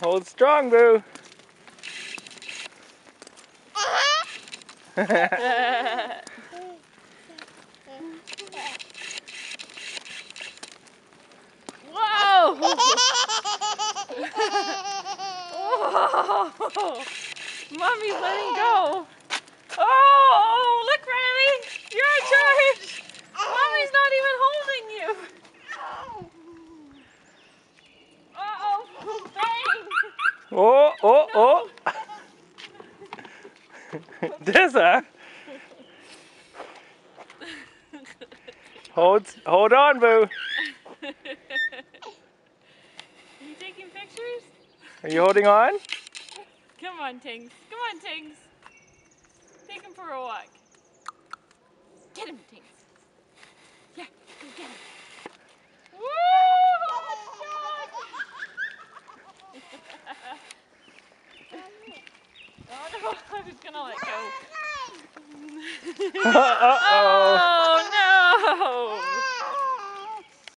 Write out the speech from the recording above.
Hold strong, Boo. Whoa! Whoa! Mommy's letting go. Oh, look, Riley! You're in charge! Mommy's not even holding you! Uh-oh! Bang! Oh, oh, No. oh! Tessa! Hold on, Boo. Are you taking pictures? Are you holding on? Come on, Tings. Come on, Tings. Take him for a walk. Get him, Tings. Yeah, go get him. Woo! Oh no, I was gonna let go. Uh-oh.